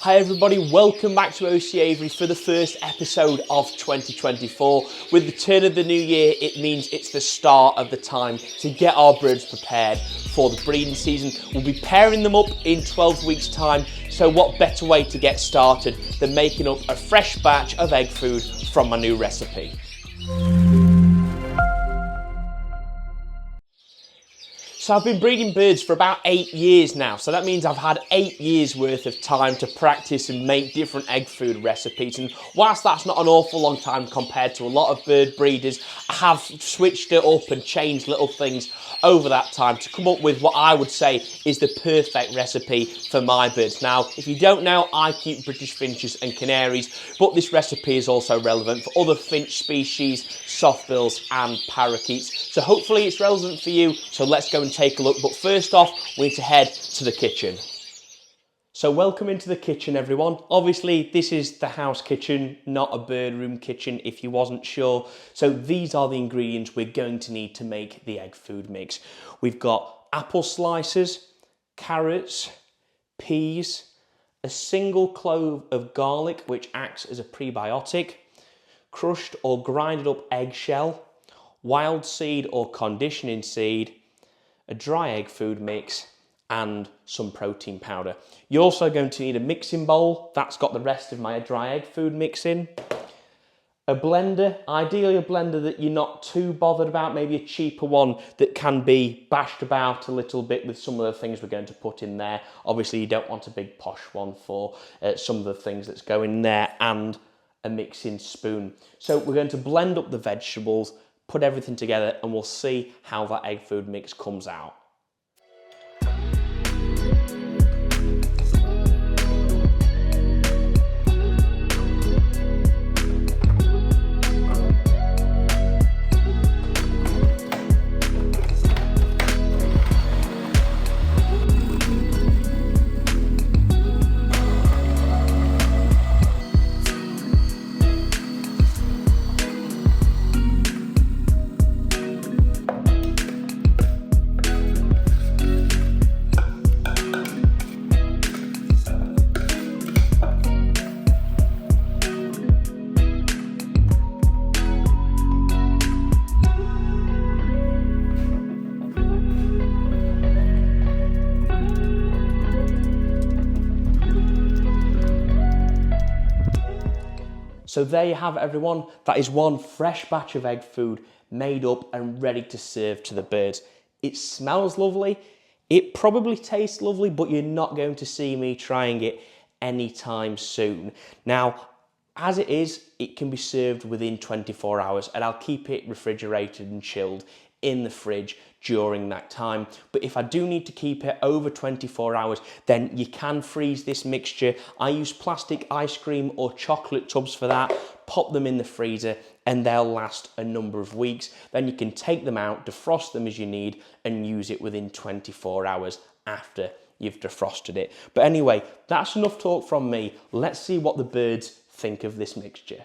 Hi everybody, welcome back to OC Avery for the first episode of 2024. With the turn of the new year, it means it's the start of the time to get our birds prepared for the breeding season. We'll be pairing them up in 12 weeks time, so what better way to get started than making up a fresh batch of egg food from my new recipe. So I've been breeding birds for about 8 years now, so that means I've had 8 years worth of time to practice and make different egg food recipes. And whilst that's not an awful long time compared to a lot of bird breeders, I have switched it up and changed little things over that time to come up with what I would say is the perfect recipe for my birds. Now, if you don't know, I keep British finches and canaries, but this recipe is also relevant for other finch species, softbills and parakeets. So hopefully it's relevant for you, so let's go and take a look. But first off, we need to head to the kitchen. So welcome into the kitchen, everyone. Obviously, this is the house kitchen, not a bird room kitchen, if you wasn't sure. So these are the ingredients we're going to need to make the egg food mix. We've got apple slices, carrots, peas, a single clove of garlic, which acts as a prebiotic, crushed or grinded up eggshell, wild seed or conditioning seed, a dry egg food mix, and some protein powder. You're also going to need a mixing bowl. That's got the rest of my dry egg food mix in. A blender, ideally a blender that you're not too bothered about, maybe a cheaper one that can be bashed about a little bit with some of the things we're going to put in there. Obviously you don't want a big posh one for some of the things that's going there, and a mixing spoon. So we're going to blend up the vegetables, put everything together, and we'll see how that egg food mix comes out. So there you have it, everyone. That is one fresh batch of egg food made up and ready to serve to the birds. It smells lovely. It probably tastes lovely, but you're not going to see me trying it anytime soon. Now, as it is, it can be served within 24 hours, and I'll keep it refrigerated and chilled in the fridge during that time. But if I do need to keep it over 24 hours, then you can freeze this mixture. I use plastic ice cream or chocolate tubs for that. Pop them in the freezer and they'll last a number of weeks. Then you can take them out, defrost them as you need, and use it within 24 hours after you've defrosted it. But anyway, that's enough talk from me. Let's see what the birds think of this mixture.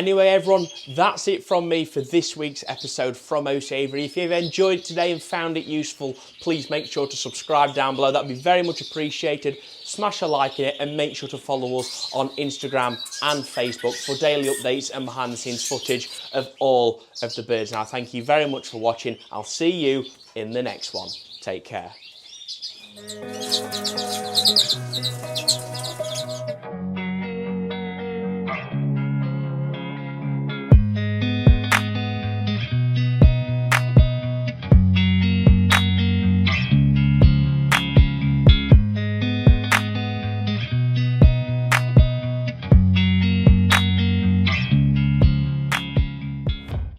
Anyway, everyone, that's it from me for this week's episode from O'Savoury. If you've enjoyed it today and found it useful, please make sure to subscribe down below. That'd be very much appreciated. Smash a like in it and make sure to follow us on Instagram and Facebook for daily updates and behind the scenes footage of all of the birds. Now, thank you very much for watching. I'll see you in the next one. Take care.